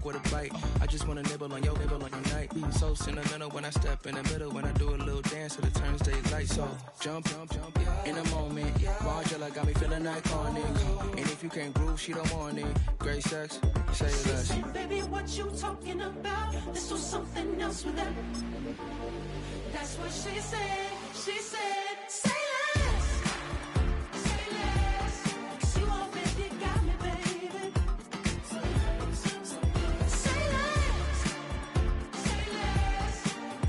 fuck with a bite. I just wanna nibble on your night. So sentimental when I step in the middle. When I do a little dance to the turns daylight. So jump, in a moment. Margella got me feeling iconic. And if you can't groove, she don't want it. Great sex, say less. Baby, what you talking about? Let's do something else with that. That's what she said. She said, say less. Say less. 'Cause you already got me, baby. Say less. Say less.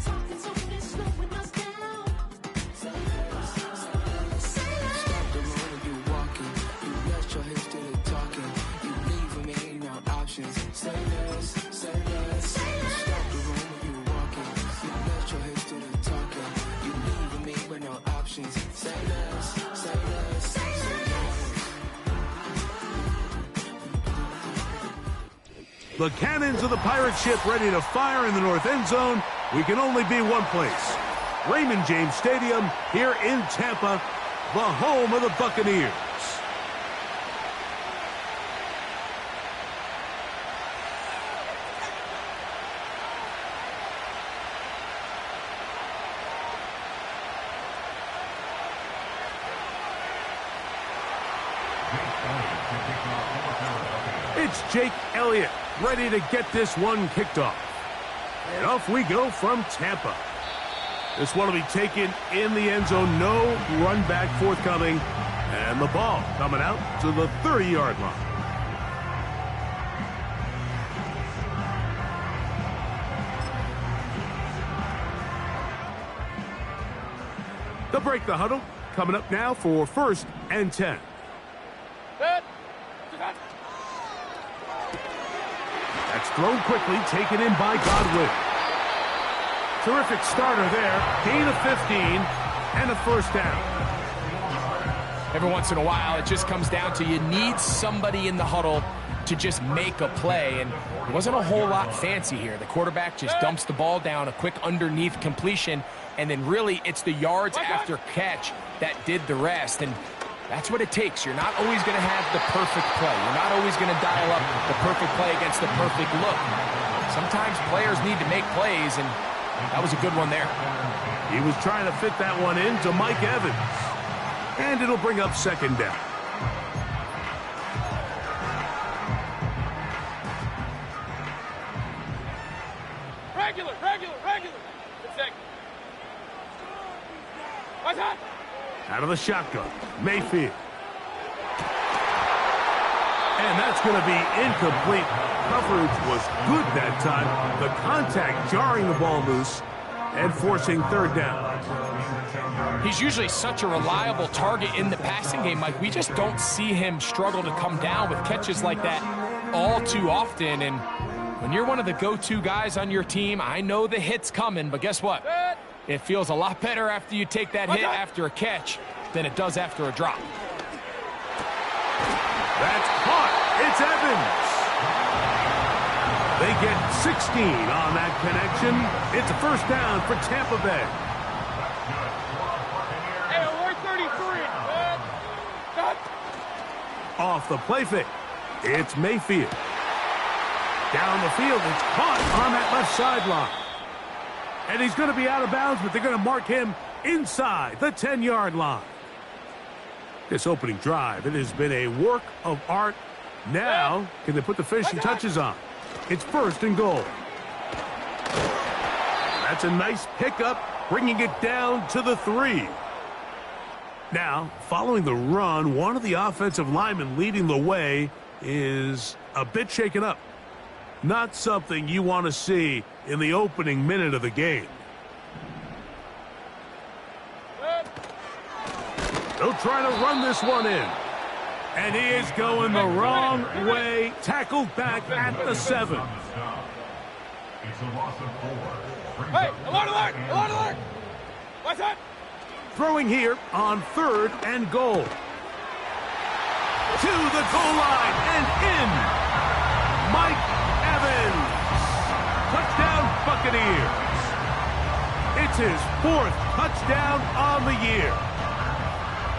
Talking so good, slowing us down. Say less. Say less. Stop the road when you walking. You rest your hips to the talking. You leaving me no options. Say less, say less. Stop the road when you walking. You rest your hips to the talking. You leaving me with no options. Say less, say less, say less. The cannons of the pirate ship ready to fire in the north end zone. We can only be one place. Raymond James Stadium here in Tampa, the home of the Buccaneers. It's Jake Elliott ready to get this one kicked off. And off we go from Tampa. This one will be taken in the end zone. No run back forthcoming. And the ball coming out to the 30-yard line. They'll break the huddle. Coming up now for 1st and 10. That's thrown quickly, taken in by Godwin. Terrific starter there. Gain of 15 and a first down. Every once in a while, it just comes down to you need somebody in the huddle to just make a play, and it wasn't a whole lot fancy here. The quarterback just dumps the ball down, a quick underneath completion, and then really it's the yards after catch that did the rest, and that's what it takes. You're not always going to have the perfect play. You're not always going to dial up the perfect play against the perfect look. Sometimes players need to make plays, and that was a good one there. He was trying to fit that one into Mike Evans. And it'll bring up 2nd down. Regular. Good second. What's that? Out of the shotgun, Mayfield. And that's going to be incomplete. Coverage was good that time. The contact jarring the ball loose and forcing 3rd down. He's usually such a reliable target in the passing game, Mike. We just don't see him struggle to come down with catches like that all too often. And when you're one of the go-to guys on your team, I know the hit's coming, but guess what? It feels a lot better after you take that hit after a catch than it does after a drop. That's caught. It's Evans. They get 16 on that connection. It's a first down for Tampa Bay. Hey, we're 33. Off the play fake. It's Mayfield. Down the field. It's caught on that left sideline. And he's going to be out of bounds, but they're going to mark him inside the 10-yard line. This opening drive, it has been a work of art. Now, can they put the finishing touches on? It's 1st and goal. That's a nice pickup, bringing it down to the 3. Now, following the run, one of the offensive linemen leading the way is a bit shaken up. Not something you want to see in the opening minute of the game. They'll try to run this one in. And he is going the wrong way. Tackled back at the 7. Hey, alert! What's that? Throwing here on 3rd and goal. To the goal line and in. Mike Evans. Touchdown Buccaneers. It's his 4th touchdown on the year.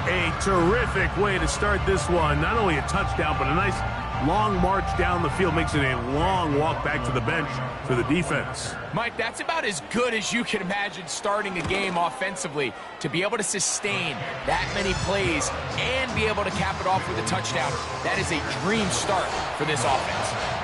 A terrific way to start this one. Not only a touchdown, but a nice long march down the field makes it a long walk back to the bench for the defense. Mike, that's about as good as you can imagine starting a game offensively. To be able to sustain that many plays and be able to cap it off with a touchdown, that is a dream start for this offense.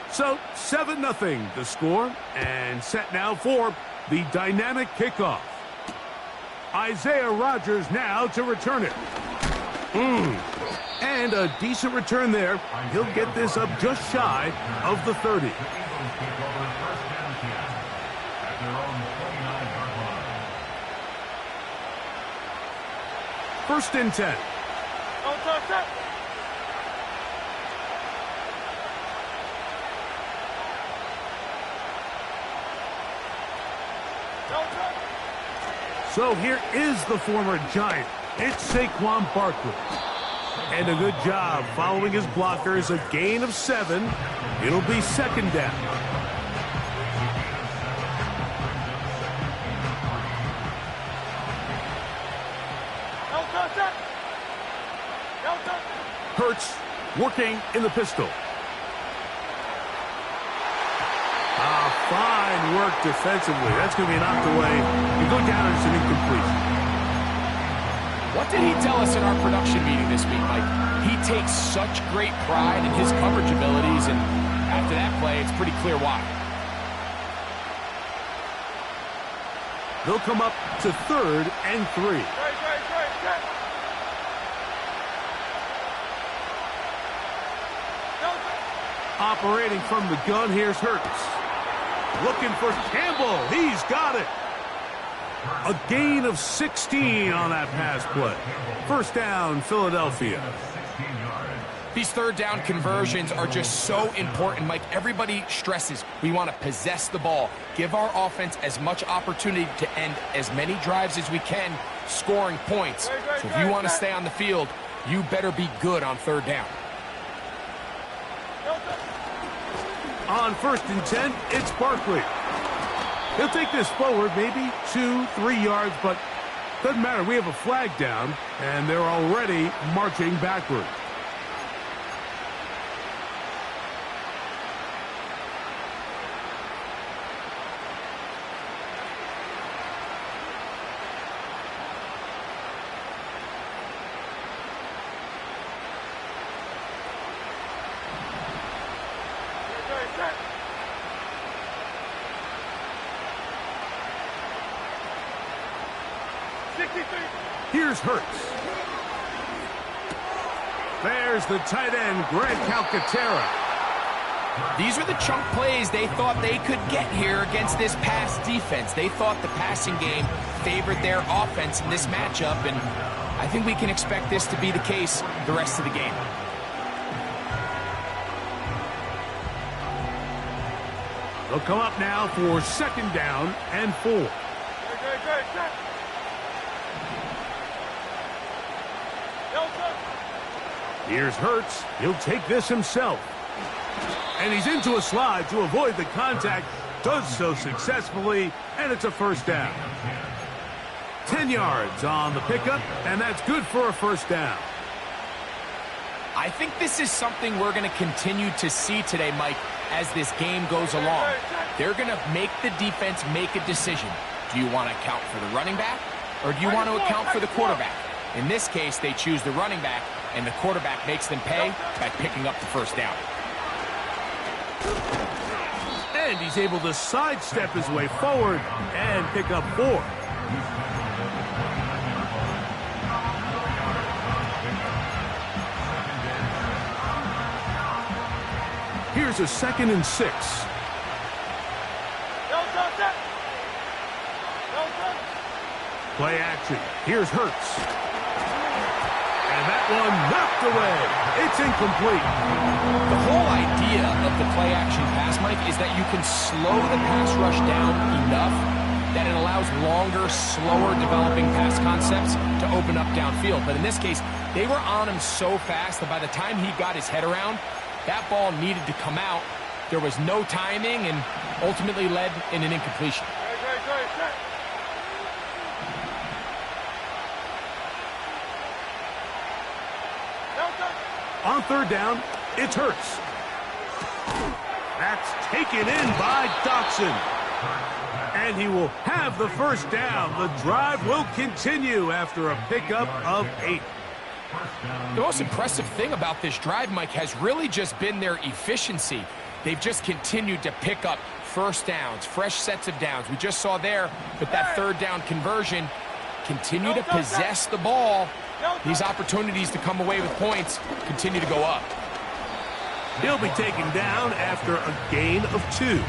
So 7-0 the score, and set now for the dynamic kickoff. Isaiah Rodgers now to return it. And a decent return there. He'll get this up just shy of the 30. First and 10. Don't touch that. So here is the former Giant. It's Saquon Barkley. And a good job following his blockers. A gain of 7. It'll be second down. Don't touch that. Don't touch that. Hurts working in the pistol. Fine work defensively. That's going to be knocked away. You go down as an incompletion. What did he tell us in our production meeting this week, Mike? He takes such great pride in his coverage abilities, and after that play, it's pretty clear why. They'll come up to 3rd and 3. Straight. Operating from the gun, here's Hurts. Looking for Campbell. He's got it. A gain of 16 on that pass play. First down, Philadelphia. These third down conversions are just so important, Mike. Everybody stresses we want to possess the ball, give our offense as much opportunity to end as many drives as we can, scoring points. So if you want to stay on the field, you better be good on third down. On 1st and 10, it's Barkley. He'll take this forward, maybe 2-3 yards, but doesn't matter. We have a flag down, and they're already marching backward. Here's Hurts. There's the tight end, Greg Calcaterra. These are the chunk plays they thought they could get here against this pass defense. They thought the passing game favored their offense in this matchup, and I think we can expect this to be the case the rest of the game. They'll come up now for 2nd down and 4. Here's Hurts. He'll take this himself. And he's into a slide to avoid the contact. Does so successfully, and it's a first down. 10 yards on the pickup, and that's good for a first down. I think this is something we're going to continue to see today, Mike, as this game goes along. They're going to make the defense make a decision. Do you want to account for the running back, or do you want to account for the quarterback? In this case, they choose the running back, and the quarterback makes them pay by picking up the first down. And he's able to sidestep his way forward and pick up 4. Here's a 2nd and 6. Play action. Here's Hurts. And that one knocked away. It's incomplete. The whole idea of the play-action pass, Mike, is that you can slow the pass rush down enough that it allows longer, slower developing pass concepts to open up downfield. But in this case, they were on him so fast that by the time he got his head around, that ball needed to come out. There was no timing and ultimately led in an incompletion. On third down, it's Hurts. That's taken in by Dotson. And he will have the first down. The drive will continue after a pickup of 8. The most impressive thing about this drive, Mike, has really just been their efficiency. They've just continued to pick up first downs, fresh sets of downs. We just saw there with that third down conversion, continue to possess the ball. These opportunities to come away with points continue to go up. He'll be taken down after a gain of 2.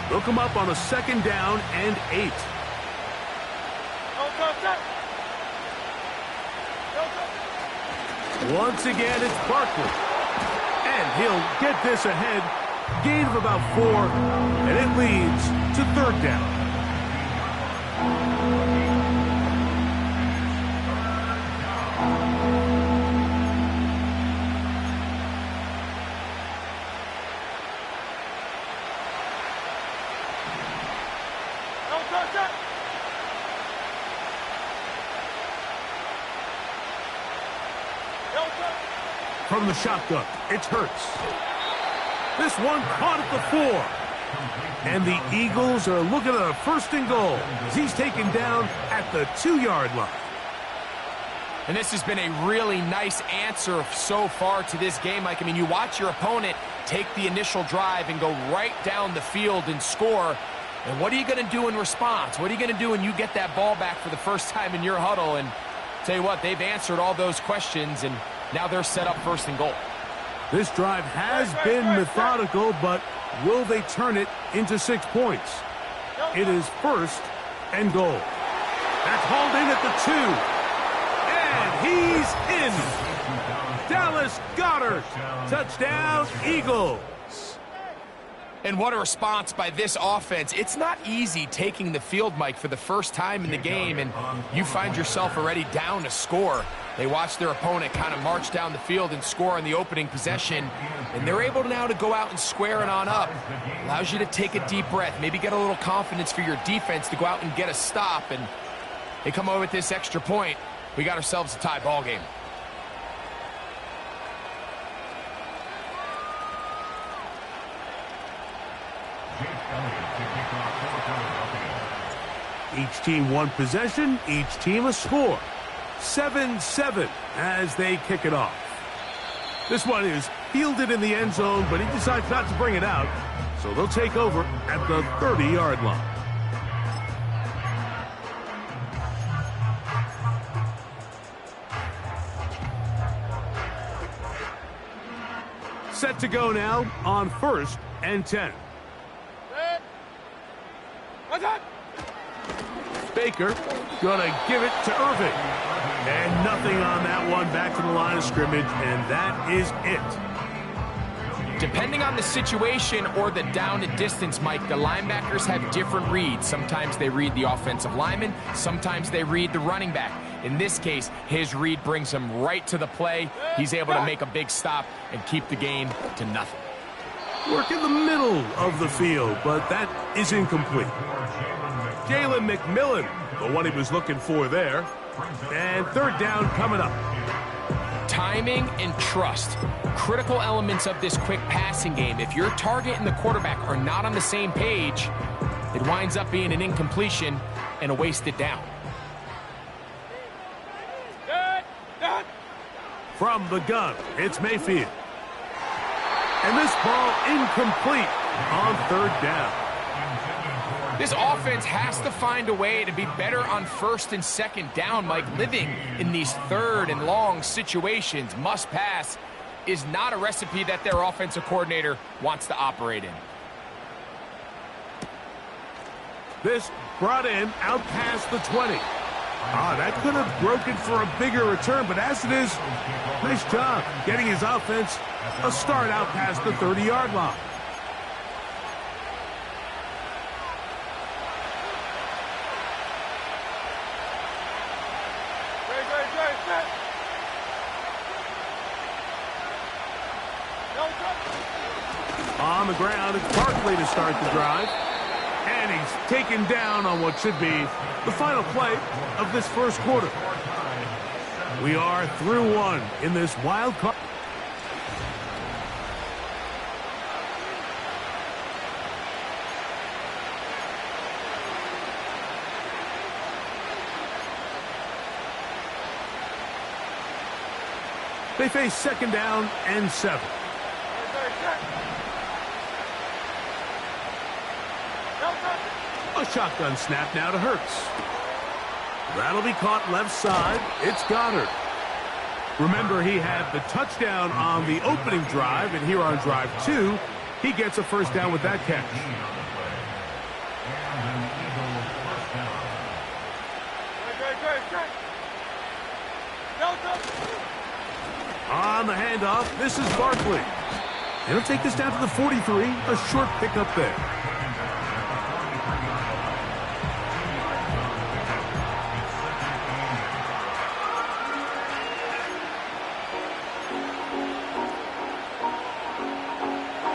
They'll come up on a second down and 8. Once again, it's Barkley. And he'll get this ahead. Gain of about 4, and it leads to third down. From the shotgun, it's Hurts. This one caught at the 4. And the Eagles are looking at a first and goal as he's taken down at the 2-yard line. And this has been a really nice answer so far to this game, Mike. I mean, you watch your opponent take the initial drive and go right down the field and score. And what are you going to do in response? What are you going to do when you get that ball back for the first time in your huddle? And tell you what, they've answered all those questions, and now they're set up first and goal. This drive has been methodical, but will they turn it into 6 points? It is first and goal. That's hauled in at the 2. And he's in. Dallas Goedert. Touchdown, Eagles. And what a response by this offense. It's not easy taking the field, Mike, for the first time in the game, and you find yourself already down to score. They watch their opponent kind of march down the field and score on the opening possession, and they're able now to go out and square it on up. Allows you to take a deep breath, maybe get a little confidence for your defense to go out and get a stop, and they come away with this extra point. We got ourselves a tie ball game. Each team one possession, each team a score. 7-7 as they kick it off. This one is fielded in the end zone, but he decides not to bring it out, so they'll take over at the 30-yard line. Set to go now on 1st and 10. Baker gonna give it to Irving. And nothing on that one, back to the line of scrimmage, and that is it. Depending on the situation or the down and distance, Mike, the linebackers have different reads. Sometimes they read the offensive lineman, sometimes they read the running back. In this case, his read brings him right to the play. He's able to make a big stop and keep the game to nothing. Work in the middle of the field, but that is incomplete. Jalen McMillan, the one he was looking for there. And third down coming up. Timing and trust, critical elements of this quick passing game. If your target and the quarterback are not on the same page, it winds up being an incompletion and a wasted down. From the gun, it's Mayfield. And this ball incomplete on third down. This offense has to find a way to be better on first and second down, Mike. Living in these third and long situations, must pass, is not a recipe that their offensive coordinator wants to operate in. This brought in out past the 20. That could have broken for a bigger return, but as it is, nice job getting his offense a start out past the 30-yard line. On the ground, it's Barkley to start the drive. And he's taken down on what should be the final play of this first quarter. We are through one in this wild card. They face second down and 7. A shotgun snap now to Hurts. That'll be caught left side. It's Goddard. Remember, he had the touchdown on the opening drive, and here on drive 2, he gets a first down with that catch. On the handoff, this is Barkley. And he'll take this down to the 43, a short pickup there.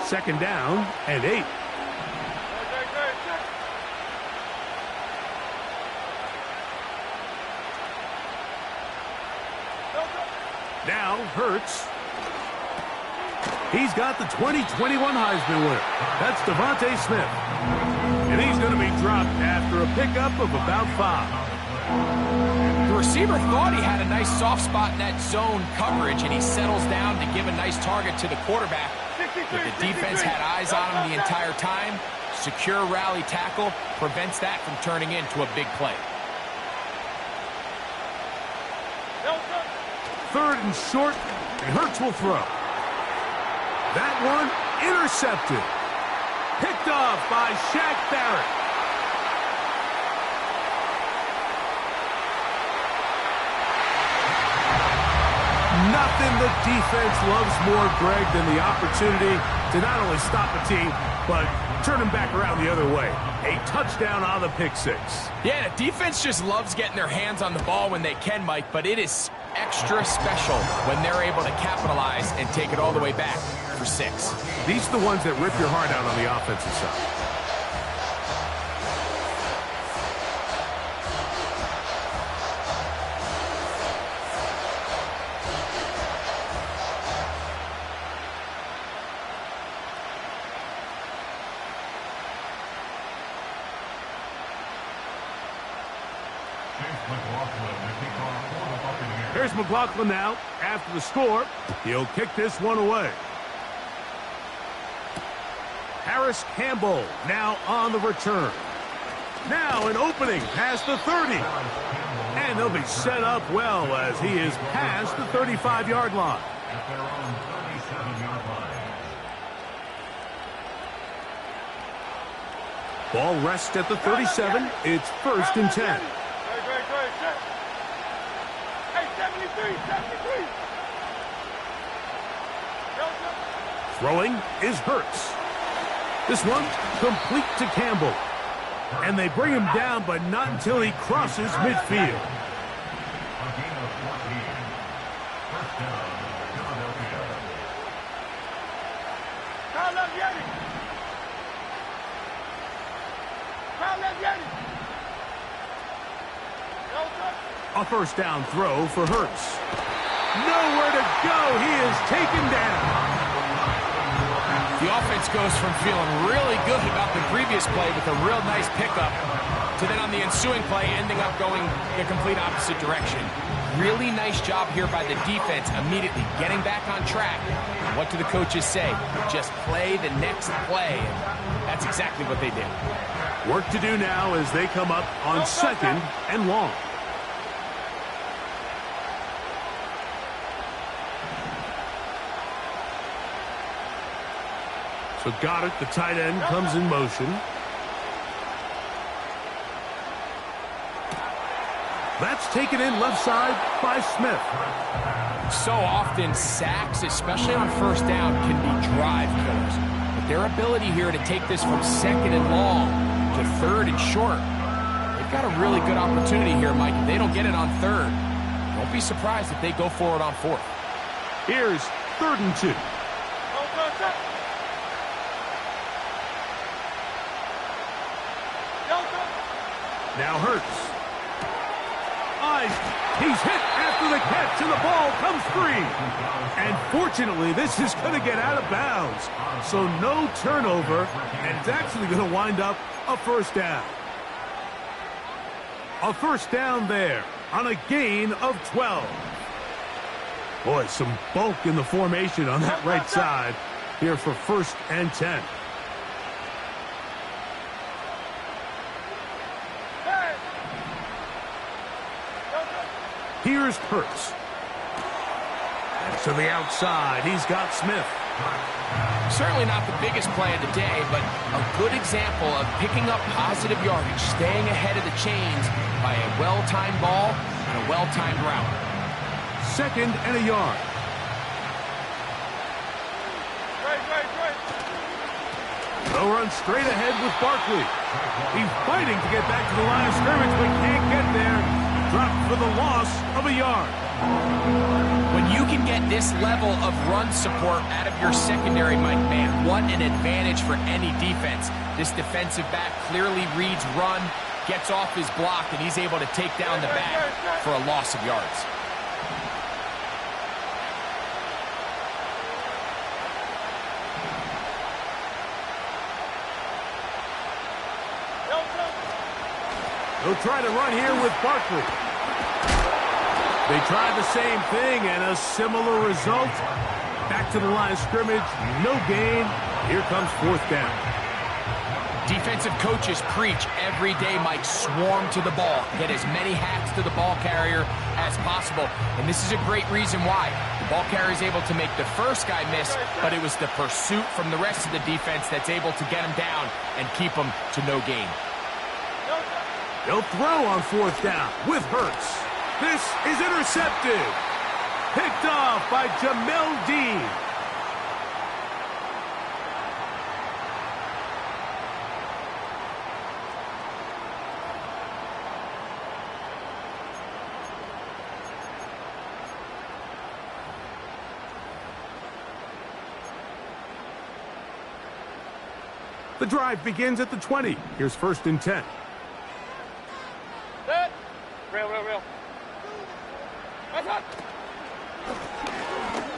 Second down and 8. Now Hurts. He's got the 2021 Heisman winner. That's Devontae Smith. And he's going to be dropped after a pickup of about 5. The receiver thought he had a nice soft spot in that zone coverage, and he settles down to give a nice target to the quarterback. But the defense had eyes on him the entire time. Secure rally tackle prevents that from turning into a big play. Third and short, and Hurts will throw. That one intercepted. Picked off by Shaq Barrett. Nothing the defense loves more, Greg, than the opportunity to not only stop a team, but turn them back around the other way. A touchdown on the pick 6. Yeah, the defense just loves getting their hands on the ball when they can, Mike, but it is extra special when they're able to capitalize and take it all the way back for 6. These are the ones that rip your heart out on the offensive side. Here's McLaughlin now. After the score, he'll kick this one away. Harris Campbell now on the return. Now an opening past the 30. And they'll be set up well as he is past the 35-yard line. Ball rests at the 37. It's 1st and 10. Throwing is Hurts. This one complete to Campbell. And they bring him down, but not until he crosses midfield. A first down throw for Hurts. Nowhere to go. He is taken down. The offense goes from feeling really good about the previous play with a real nice pickup to then on the ensuing play ending up going the complete opposite direction. Really nice job here by the defense immediately getting back on track. What do the coaches say? Just play the next play. And that's exactly what they did. Work to do now as they come up on 2nd and long. So Goddard, the tight end, comes in motion. That's taken in left side by Smith. So often, sacks, especially on first down, can be drive killers. But their ability here to take this from second and long to third and short, they've got a really good opportunity here, Mike. If they don't get it on third, don't be surprised if they go for it on fourth. Here's 3rd and 2. Now Hurts. He's hit after the catch, and the ball comes free. And fortunately, this is going to get out of bounds. So no turnover, and it's actually going to wind up a first down. A first down there on a gain of 12. Boy, some bulk in the formation on that right side here for 1st and 10. Here's Hurts. To the outside, he's got Smith. Certainly not the biggest play of the day, but a good example of picking up positive yardage, staying ahead of the chains by a well-timed ball and a well-timed route. 2nd and a yard. They'll run straight ahead with Barkley. He's fighting to get back to the line of scrimmage, but can't get there. Dropped for the loss of a yard. When you can get this level of run support out of your secondary, Mike, man, what an advantage for any defense. This defensive back clearly reads run, gets off his block, and he's able to take down the back for a loss of yards. They'll try to run here with Barkley. They tried the same thing and a similar result. Back to the line of scrimmage, no gain. Here comes 4th down. Defensive coaches preach every day, Mike, swarm to the ball. Get as many hacks to the ball carrier as possible. And this is a great reason why. The ball carrier is able to make the first guy miss, but it was the pursuit from the rest of the defense that's able to get him down and keep him to no gain. They'll throw on 4th down with Hurts. This is intercepted. Picked off by Jamel Dean. The drive begins at the 20. Here's 1st and 10. Real.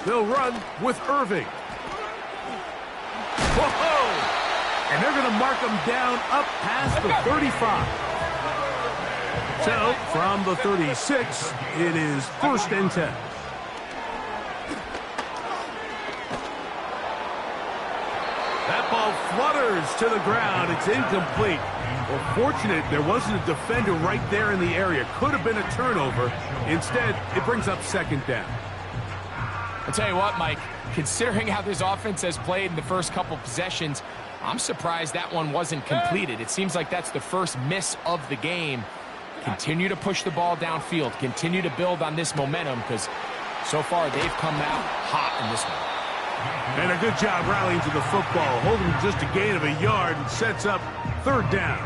They'll run with Irving. Whoa! And they're going to mark him down up past the 35. So, from the 36, it is 1st and 10. That ball flutters to the ground. It's incomplete. Well, fortunate there wasn't a defender right there in the area. Could have been a turnover. Instead, it brings up 2nd down. I'll tell you what, Mike, considering how this offense has played in the first couple possessions, I'm surprised that one wasn't completed. It seems like that's the first miss of the game. Continue to push the ball downfield. Continue to build on this momentum because so far they've come out hot in this one. And a good job rallying to the football, holding just a gain of a yard and sets up 3rd down.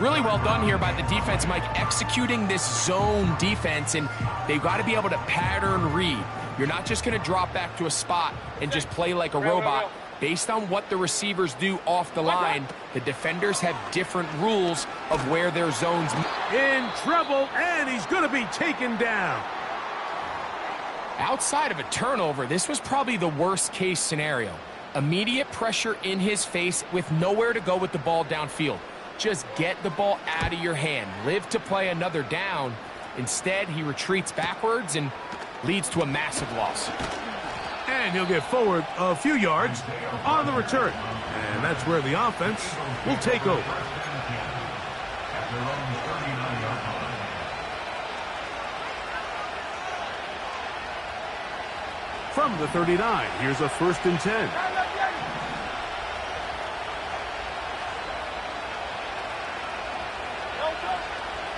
Really well done here by the defense, Mike, executing this zone defense, and they've got to be able to pattern read. You're not just going to drop back to a spot and just play like a robot. Based on what the receivers do off the line, the defenders have different rules of where their zones. In trouble, and he's going to be taken down. Outside of a turnover, this was probably the worst-case scenario. Immediate pressure in his face with nowhere to go with the ball downfield. Just get the ball out of your hand. Live to play another down. Instead, he retreats backwards and leads to a massive loss. And he'll get forward a few yards on the return. And that's where the offense will take over. From the 39, here's a 1st and 10.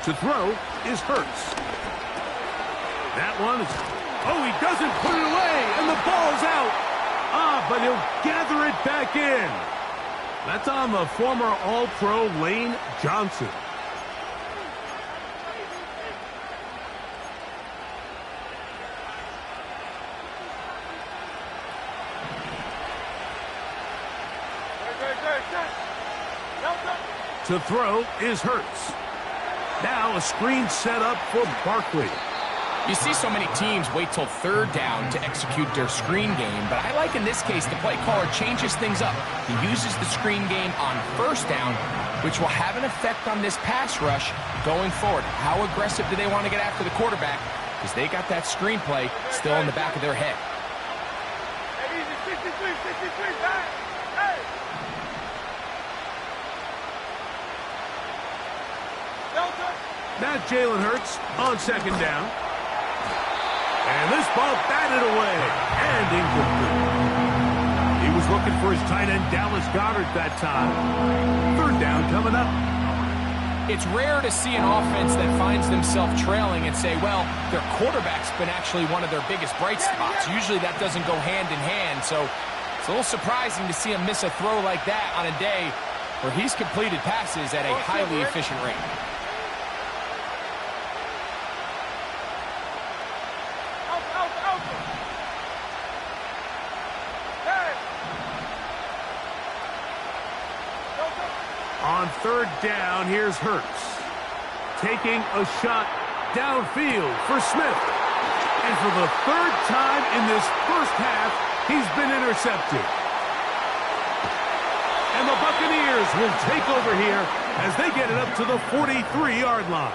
To throw is Hurts. That one is... Oh, he doesn't put it away, and the ball's out. But he'll gather it back in. That's on the former All-Pro Lane Johnson. To throw is Hurts. Now a screen set up for Barkley. You see so many teams wait till third down to execute their screen game, but I like in this case the play caller changes things up. He uses the screen game on first down, which will have an effect on this pass rush going forward. How aggressive do they want to get after the quarterback? Because they got that screen play still in the back of their head. Hey, easy, 63, back. Hey! Delta! Now Jalen Hurts on second down. And this ball batted away and incomplete. He was looking for his tight end Dallas Goedert that time. Third down coming up. It's rare to see an offense that finds themselves trailing and say, well, their quarterback's been actually one of their biggest bright spots. Usually that doesn't go hand in hand, so it's a little surprising to see him miss a throw like that on a day where he's completed passes at a highly efficient rate. On third down, here's Hurts. Taking a shot downfield for Smith. And for the third time in this first half, he's been intercepted. And the Buccaneers will take over here as they get it up to the 43-yard line.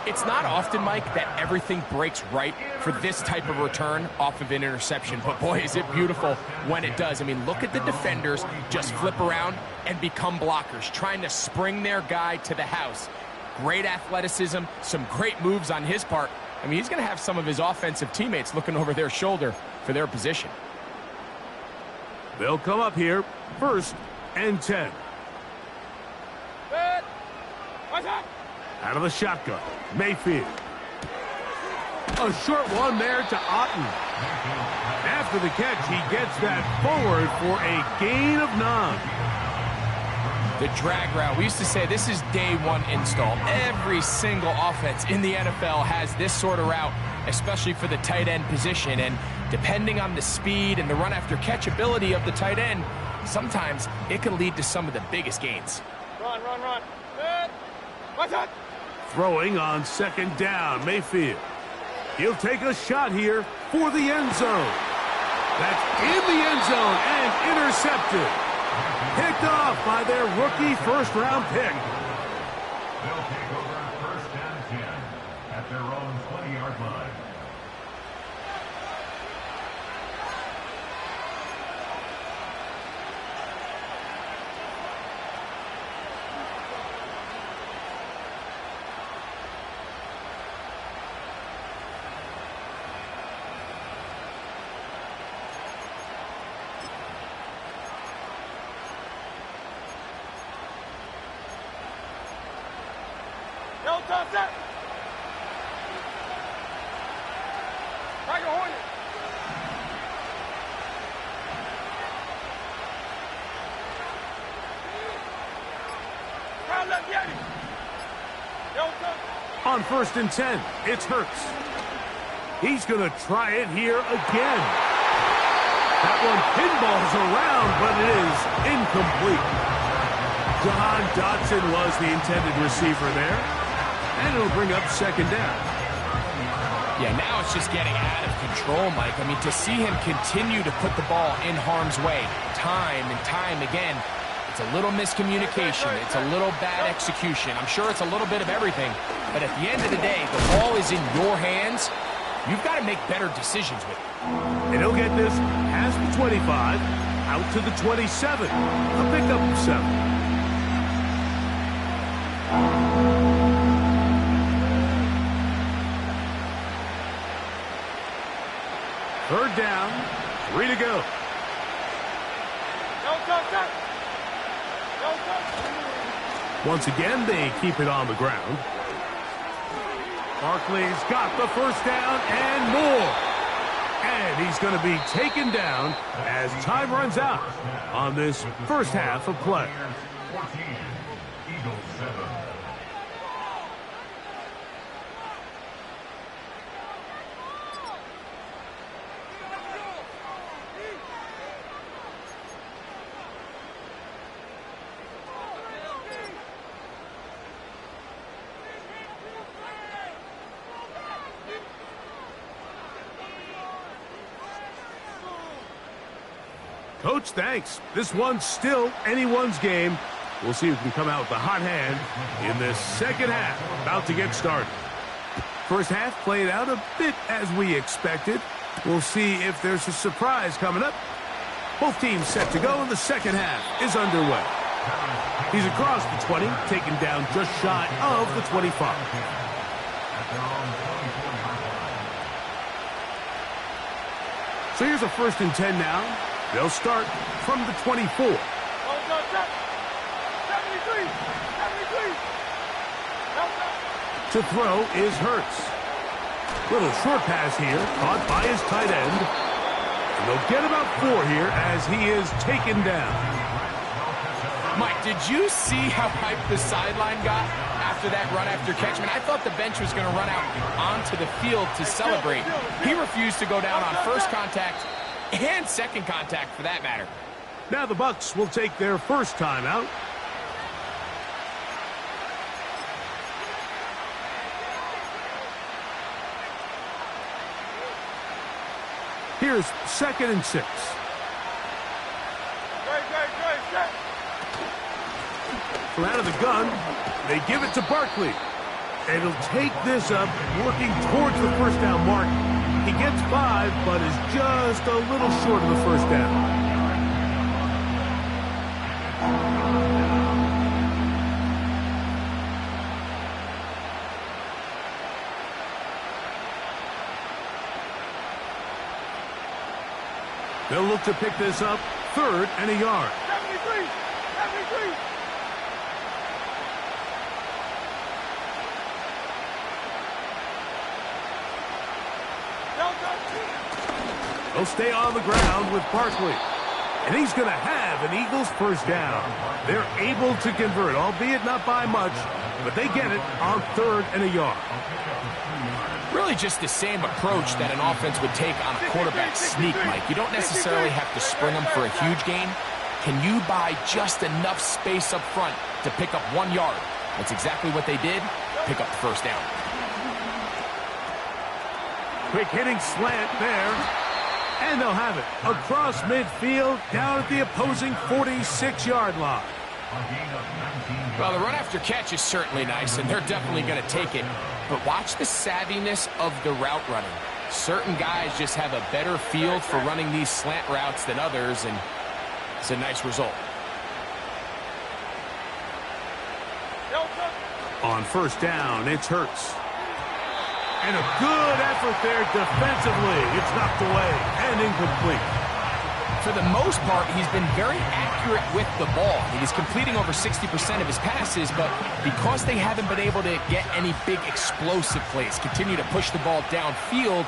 It's not often, Mike, that everything breaks right for this type of return off of an interception. But, boy, is it beautiful when it does. I mean, look at the defenders just flip around and become blockers, trying to spring their guy to the house. Great athleticism, some great moves on his part. I mean, he's going to have some of his offensive teammates looking over their shoulder for their position. They'll come up here, 1st and 10. What's up? Out of the shotgun, Mayfield. A short one there to Otten. After the catch, he gets that forward for a gain of 9. The drag route. We used to say this is day one install. Every single offense in the NFL has this sort of route, especially for the tight end position. And depending on the speed and the run after catch ability of the tight end, sometimes it can lead to some of the biggest gains. Run. What's up? Throwing on second down, Mayfield. He'll take a shot here for the end zone. That's in the end zone and intercepted. Picked off by their rookie first-round pick. They'll take over 1st and 10 at their own 20-yard line. Delta! Tiger Hornet! Crown left Yeti! Delta! On 1st and 10, it's Hurts. He's going to try it here again. That one pinballs around, but it is incomplete. John Dotson was the intended receiver there. And it'll bring up second down. Yeah, now it's just getting out of control, Mike. I mean, to see him continue to put the ball in harm's way time and time again, it's a little miscommunication. It's a little bad execution. I'm sure it's a little bit of everything. But at the end of the day, the ball is in your hands. You've got to make better decisions with it. And he'll get this past the 25, out to the 27. A pickup of 7. Third down, 3 to go. Once again, they keep it on the ground. Barkley's got the first down and more. And he's going to be taken down as time runs out on this first half of play. 14, Eagles 7. Coach, thanks. This one's still anyone's game. We'll see who can come out with the hot hand in this second half. About to get started. First half played out a bit as we expected. We'll see if there's a surprise coming up. Both teams set to go, and the second half is underway. He's across the 20, taken down just shy of the 25. So here's a 1st and 10 now. They'll start from the 24. 73. To throw is Hurts. Little short pass here, caught by his tight end. And they'll get about 4 here as he is taken down. Mike, did you see how hyped the sideline got after that run after catch? I mean, I thought the bench was going to run out onto the field to celebrate. He refused to go down on first contact and second contact, for that matter. Now the Bucs will take their first timeout. Here's 2nd and 6. From out of the gun, they give it to Barkley. And he'll take this up, working towards the first down mark. He gets 5, but is just a little short of the first down. They'll look to pick this up, 3rd and a yard. 73. They'll stay on the ground with Barkley. And he's going to have an Eagles first down. They're able to convert, albeit not by much, but they get it on 3rd and a yard. Really just the same approach that an offense would take on a quarterback sneak, Mike. You don't necessarily have to spring them for a huge gain. Can you buy just enough space up front to pick up 1 yard? That's exactly what they did. Pick up the first down. Quick hitting slant there. And they'll have it across midfield down at the opposing 46-yard line. Well, the run after catch is certainly nice, and they're definitely going to take it. But watch the savviness of the route running. Certain guys just have a better feel for running these slant routes than others, and it's a nice result. On first down, it's Hurts. And a good effort there defensively. It's knocked away and incomplete. For the most part, he's been very accurate with the ball. He's completing over 60% of his passes, but because they haven't been able to get any big explosive plays, continue to push the ball downfield,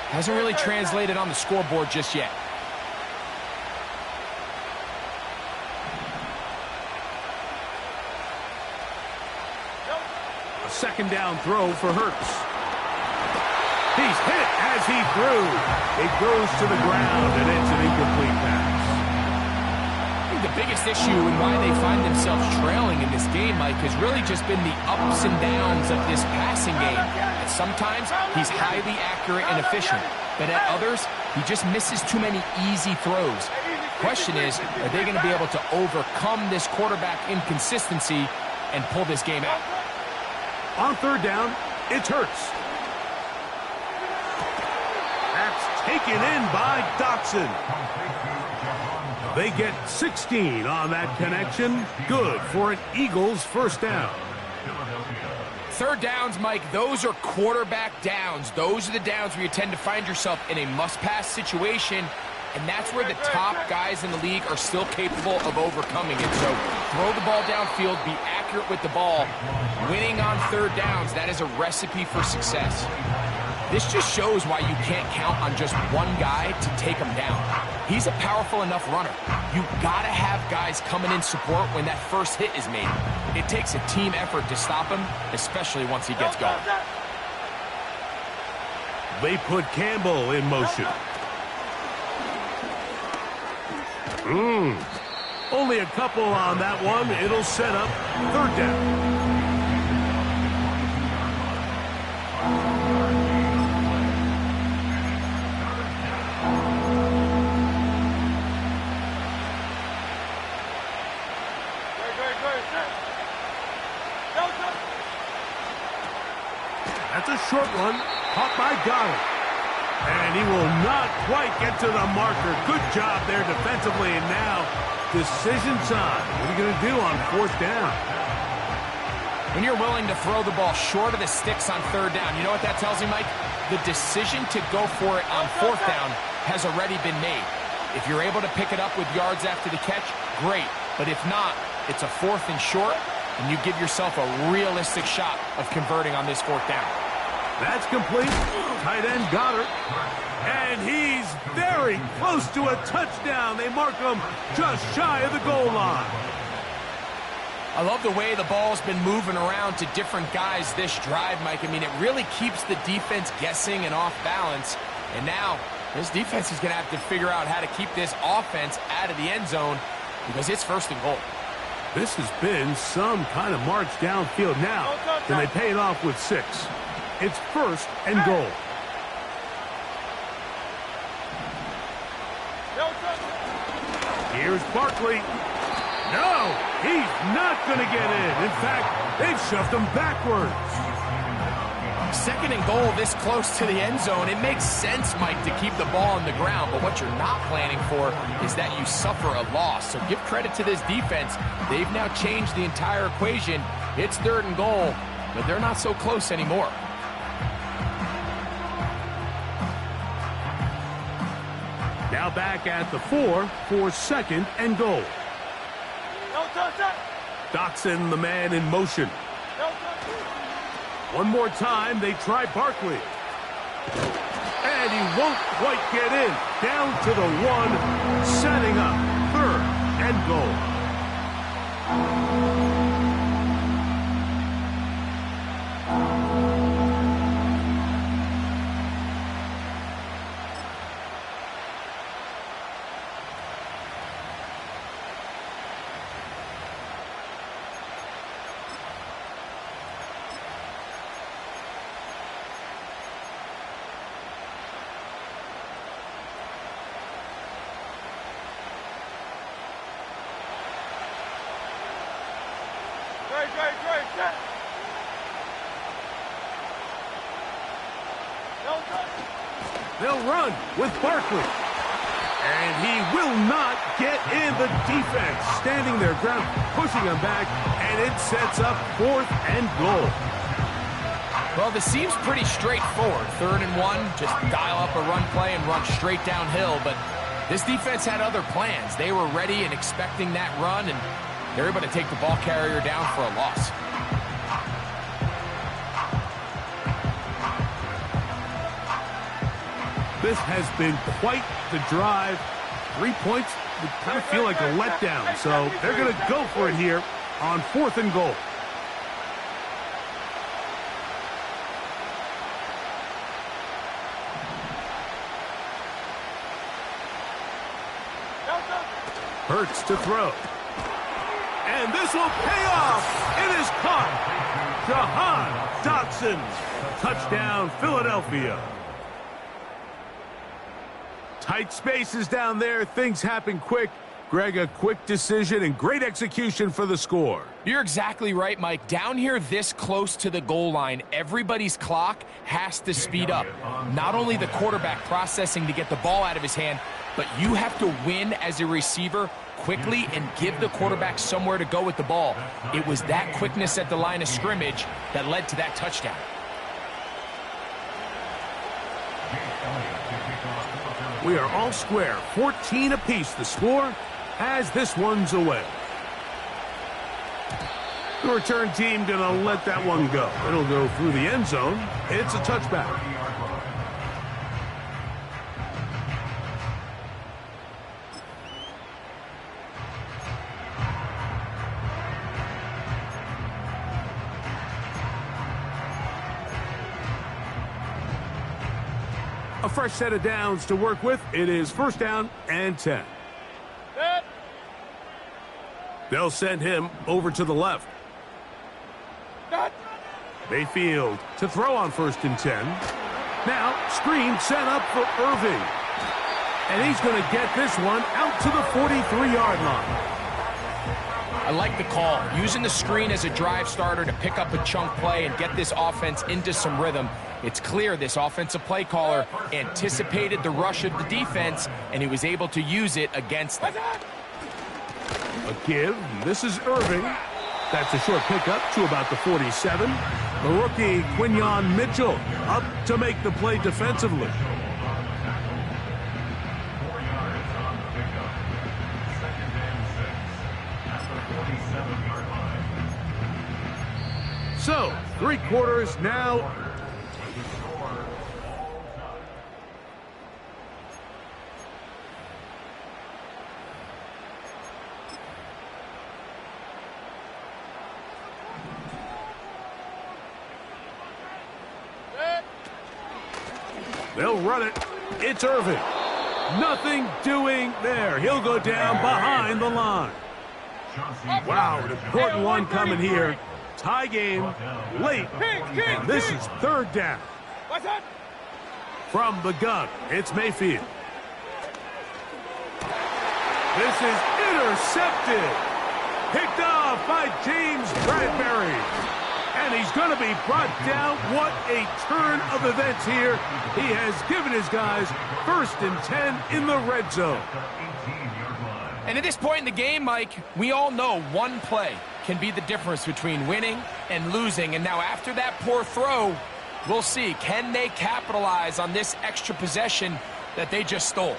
hasn't really translated on the scoreboard just yet. A 2nd down throw for Hurts. He's hit as he threw. It goes to the ground, and it's an incomplete pass. I think the biggest issue and why they find themselves trailing in this game, Mike, has really just been the ups and downs of this passing game. And sometimes he's highly accurate and efficient, but at others, he just misses too many easy throws. Question is, are they going to be able to overcome this quarterback inconsistency and pull this game out? On 3rd down, it's Hurts. Taken in by Dotson. They get 16 on that connection. Good for an Eagles first down. 3rd downs, Mike, those are quarterback downs. Those are the downs where you tend to find yourself in a must-pass situation And that's where the top guys in the league are still capable of overcoming it. So throw the ball downfield, be accurate with the ball. Winning on third downs, that is a recipe for success. This just shows why you can't count on just one guy to take him down. He's a powerful enough runner. You gotta have guys coming in support when that first hit is made. It takes a team effort to stop him, especially once he gets going. They put Campbell in motion. Only a couple on that one. It'll set up third down. That's a short one, caught by Goddard. And he will not quite get to the marker. Good job there defensively, and now decision time. What are you going to do on fourth down? When you're willing to throw the ball short of the sticks on third down, you know what that tells me, Mike? The decision to go for it on fourth down has already been made. If you're able to pick it up with yards after the catch, great. But if not, it's a fourth and short, and you give yourself a realistic shot of converting on this fourth down. That's complete. Tight end Goddard. And he's very close to a touchdown. They mark him just shy of the goal line. I love the way the ball's been moving around to different guys this drive, Mike. I mean, it really keeps the defense guessing and off balance. And now, this defense is going to have to figure out how to keep this offense out of the end zone because it's first and goal. This has been some kind of march downfield. Now, can they pay it off with 6? It's first and goal. Here's Barkley. No, he's not going to get in. In fact, they've shoved him backwards. Second and goal this close to the end zone. It makes sense, Mike, to keep the ball on the ground, but what you're not planning for is that you suffer a loss. So give credit to this defense. They've now changed the entire equation. It's third and goal, but they're not so close anymore. Now back at the 4 for second and goal. Dotson, the man in motion. One more time, they try Barkley. And he won't quite get in. Down to the 1, setting up third and goal. They'll run with Barkley. And he will not get in. The defense standing their ground, pushing him back, and it sets up fourth and goal. Well, this seems pretty straightforward. Third and 1, just dial up a run play and run straight downhill. But this defense had other plans. They were ready and expecting that run, and they're able to take the ball carrier down for a loss. This has been quite the drive. 3 points would kind of feel like a letdown. So they're going to go for it here on fourth and goal. Hurts to throw. And this will pay off. It is caught. Jahan Dotson. Touchdown, Philadelphia. Tight spaces down there. Things happen quick. Greg, a quick decision and great execution for the score. You're exactly right, Mike. Down here this close to the goal line, everybody's clock has to speed up. Not only the quarterback processing to get the ball out of his hand, but you have to win as a receiver quickly and give the quarterback somewhere to go with the ball. It was that quickness at the line of scrimmage that led to that touchdown. We are all square. 14 apiece the score as this one's away. The return team going to let that one go. It'll go through the end zone. It's a touchback. A fresh set of downs to work with. It is first down and 10. They'll send him over to the left. Mayfield to throw on first and 10. Now, screen set up for Irving. And he's going to get this one out to the 43-yard line. I like the call. Using the screen as a drive starter to pick up a chunk play and get this offense into some rhythm. It's clear this offensive play caller anticipated the rush of the defense, and he was able to use it against them. A give. This is Irving. That's a short pickup to about the 47. The rookie, Quinyon Mitchell, up to make the play defensively. 4 yards on the pickup. Second and 6 at the 47-yard line. So, 3 quarters now. They'll run it. It's Irving. Nothing doing there. He'll go down behind the line. Wow, an important one coming here. Tie game, late, and this is third down. From the gun, it's Mayfield. This is intercepted. Picked off by James Bradbury. And he's going to be brought down. What a turn of events here. He has given his guys first and 10 in the red zone. And at this point in the game, Mike, we all know one play can be the difference between winning and losing. And now after that poor throw, we'll see. Can they capitalize on this extra possession that they just stole?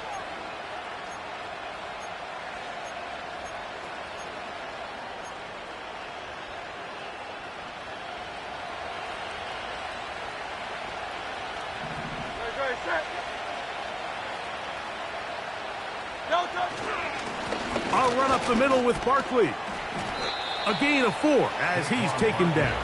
I'll run up the middle with Barkley. A gain of 4 as he's taken down.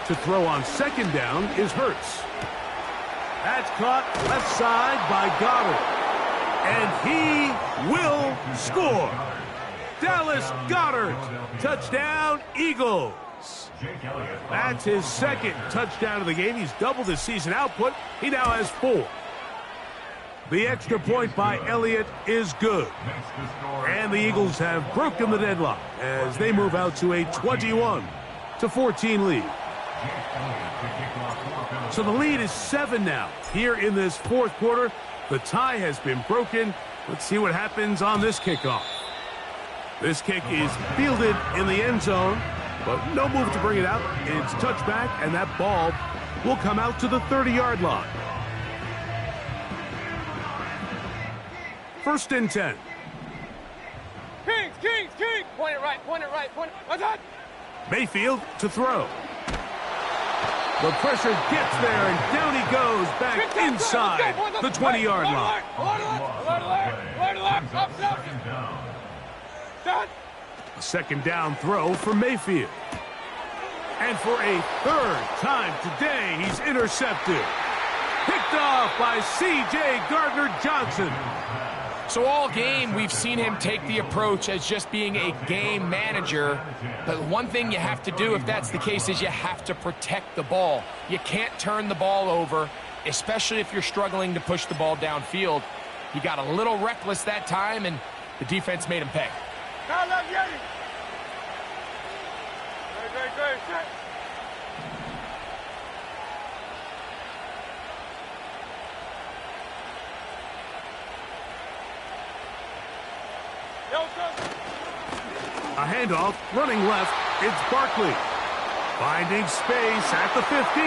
To throw on second down is Hurts. That's caught left side by Goddard. And he will score. Dallas Goedert. Touchdown, Eagles. That's his second touchdown of the game. He's doubled his season output. He now has 4. The extra point by Elliott is good. And the Eagles have broken the deadlock as they move out to a 21-14 lead. So the lead is 7 now here in this fourth quarter. The tie has been broken. Let's see what happens on this kickoff. This kick is fielded in the end zone, but no move to bring it out. It's touchback, and that ball will come out to the 30-yard line. First and 10. Kings! Point it right, point it. What's that? Mayfield to throw. The pressure gets there, and down he goes back inside the 20-yard line. A second down throw for Mayfield. And for a third time today, he's intercepted. Picked off by C.J. Gardner-Johnson. So all game, we've seen him take the approach as just being a game manager. But one thing you have to do, if that's the case, is you have to protect the ball. You can't turn the ball over, especially if you're struggling to push the ball downfield. He got a little reckless that time, and the defense made him pay. A handoff, running left, it's Barkley. Finding space at the 15.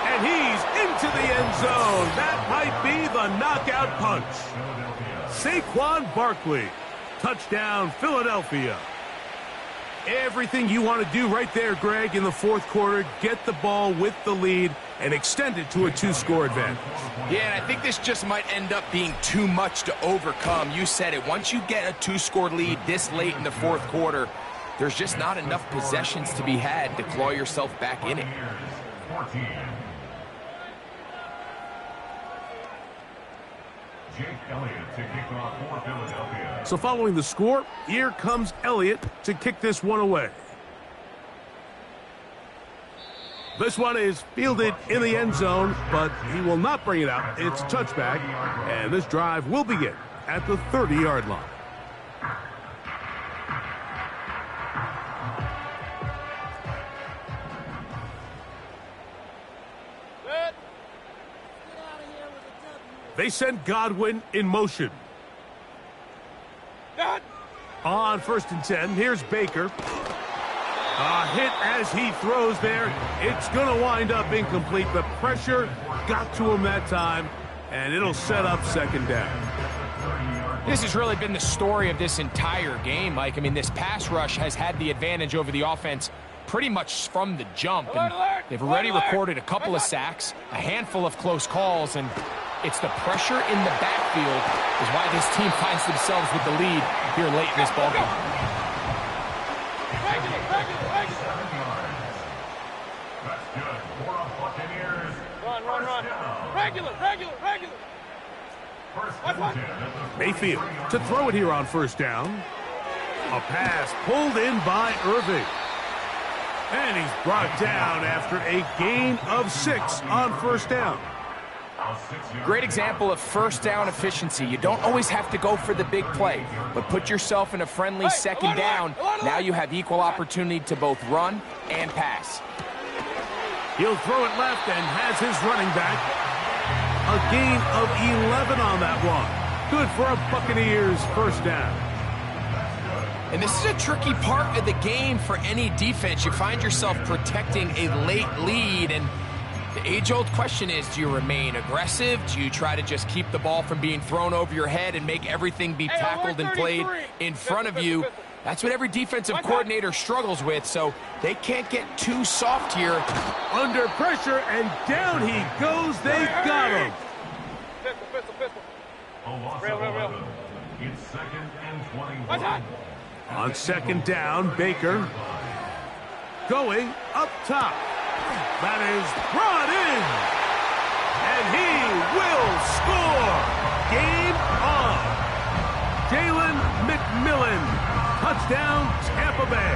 And he's into the end zone. That might be the knockout punch. Saquon Barkley. Touchdown, Philadelphia. Everything you want to do right there, Greg, in the fourth quarter. Get the ball with the lead and extend it to a 2-score advantage. Yeah, and I think this just might end up being too much to overcome. You said it. Once you get a 2-score lead this late in the fourth quarter, there's just not enough possessions to be had to claw yourself back in it. Jake Elliott to kick off for Philadelphia. So following the score, here comes Elliott to kick this one away. This one is fielded in the end zone, but he will not bring it out. It's a touchback, and this drive will begin at the 30-yard line. They send Godwin in motion. On 1st and 10, here's Baker. A hit as he throws there. It's going to wind up incomplete. The pressure got to him that time, and it'll set up 2nd down. This has really been the story of this entire game, Mike. I mean, this pass rush has had the advantage over the offense pretty much from the jump. And they've already recorded a couple of sacks, a handful of close calls, and it's the pressure in the backfield is why this team finds themselves with the lead here late in this ball game. That's good for a Buccaneers. Run. Regular. Mayfield to throw it here on 1st down. A pass pulled in by Irving. And he's brought down after a gain of 6 on 1st down. Great example of 1st down efficiency. You don't always have to go for the big play, but put yourself in a friendly 2nd down. Now you have equal opportunity to both run and pass. He'll throw it left and has his running back. A gain of 11 on that one. Good for a Buccaneers 1st down. And this is a tricky part of the game for any defense. You find yourself protecting a late lead, and the age-old question is, do you remain aggressive? Do you try to just keep the ball from being thrown over your head and make everything be tackled and played in front of you? That's what every defensive coordinator struggles with, so they can't get too soft here. Under pressure, and down he goes. They got him. Pistol. A loss of 11. It's 2nd and 21. On 2nd down, Baker going up top. That is brought in. And he will score. Game on. Jalen McMillan. Touchdown, Tampa Bay.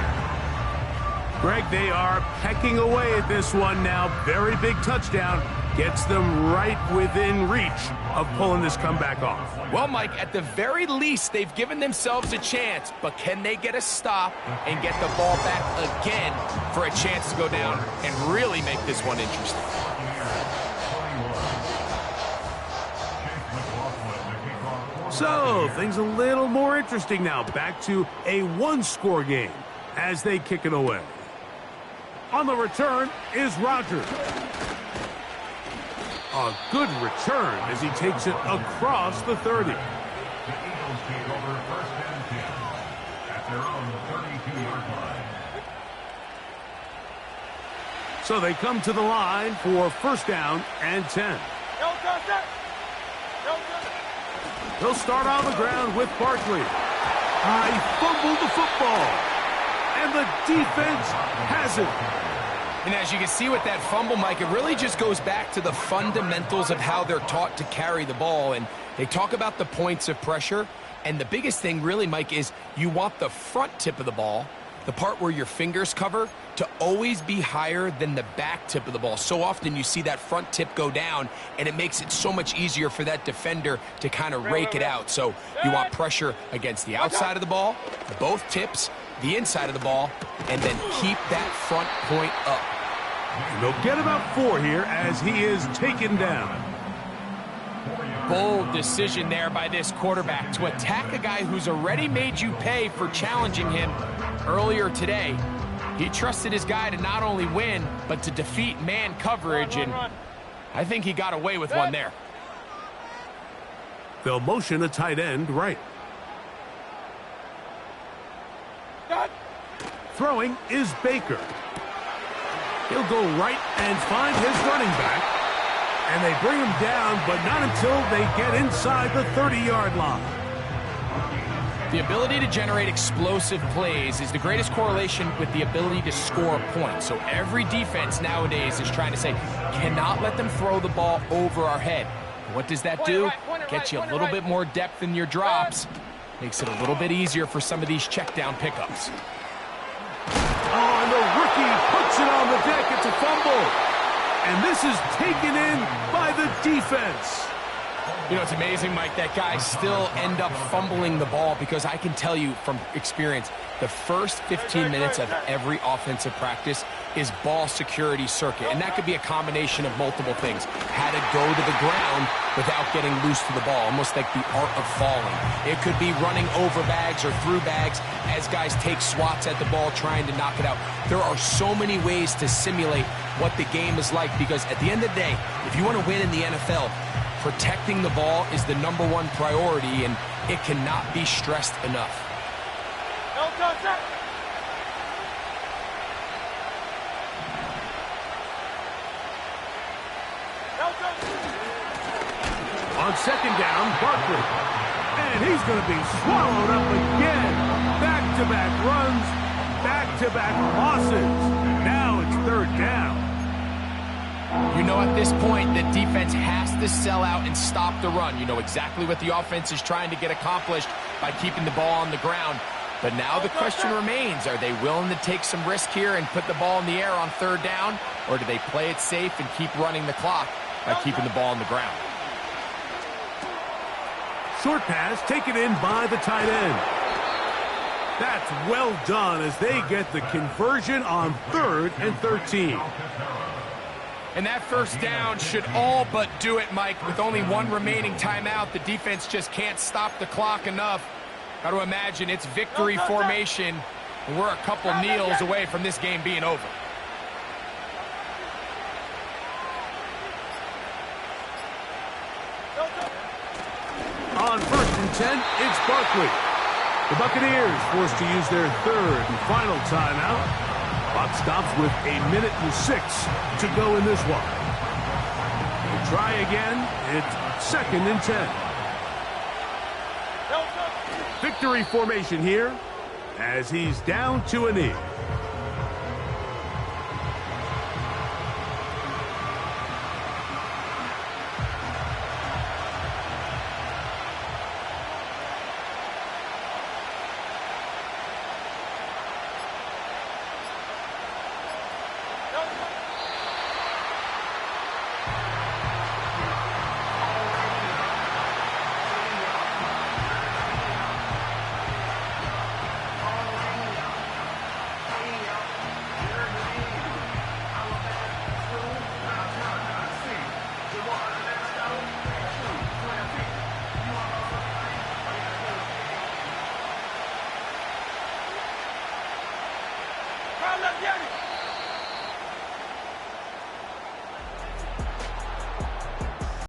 Greg, they are pecking away at this one now. Very big touchdown. Gets them right within reach of pulling this comeback off. Well, Mike, at the very least, they've given themselves a chance, but can they get a stop and get the ball back again for a chance to go down and really make this one interesting? So, things a little more interesting now. Back to a 1-score game as they kick it away. On the return is Rodgers. A good return as he takes it across the 30. The Eagles take over 1st and 10 at their own 32-yard line. So they come to the line for 1st down and 10. They'll start on the ground with Barkley. He fumbled the football, and the defense has it. And as you can see with that fumble, Mike, it really just goes back to the fundamentals of how they're taught to carry the ball. And they talk about the points of pressure. And the biggest thing really, Mike, is you want the front tip of the ball, the part where your fingers cover, to always be higher than the back tip of the ball. So often you see that front tip go down, and it makes it so much easier for that defender to kind of rake it out. So you want pressure against the outside of the ball, both tips, the inside of the ball, and then keep that front point up. And they'll get about 4 here as he is taken down. 4 yards. bold decision there by this quarterback to attack a guy who's already made you pay for challenging him earlier today. He trusted his guy to not only win, but to defeat man coverage, and I think he got away with one there. They'll motion a tight end right. Throwing is Baker. He'll go right and find his running back. And they bring him down, but not until they get inside the 30-yard line. The ability to generate explosive plays is the greatest correlation with the ability to score points. So every defense nowadays is trying to say, cannot let them throw the ball over our head. What does that do? Gets you a little bit more depth in your drops. Makes it a little bit easier for some of these check down pickups. Oh, and the rookie puts it on the deck. It's a fumble. And this is taken in by the defense. You know, it's amazing, Mike, that guys still end up fumbling the ball, because I can tell you from experience, the first 15 minutes of every offensive practice is ball security circuit. And that could be a combination of multiple things. How to go to the ground without getting loose to the ball, almost like the art of falling. It could be running over bags or through bags as guys take swats at the ball trying to knock it out. There are so many ways to simulate what the game is like, because at the end of the day, if you want to win in the NFL, protecting the ball is the #1 priority, and it cannot be stressed enough. On second down, Barkley. And he's going to be swallowed up again. Back-to-back runs, back-to-back losses. Now it's third down. You know, at this point, the defense has to sell out and stop the run. You know exactly what the offense is trying to get accomplished by keeping the ball on the ground. But now the question remains, are they willing to take some risk here and put the ball in the air on third down? Or do they play it safe and keep running the clock by keeping the ball on the ground? Short pass taken in by the tight end. That's well done as they get the conversion on 3rd and 13. And that first down should all but do it, Mike. With only one remaining timeout, the defense just can't stop the clock enough. Got to imagine it's victory formation, and we're a couple kneels away from this game being over. On 1st and 10, it's Barkley. The Buccaneers forced to use their 3rd and final timeout. Clock stops with 1:06 to go in this one. We'll try again. It's 2nd and 10. Victory formation here as he's down to a knee.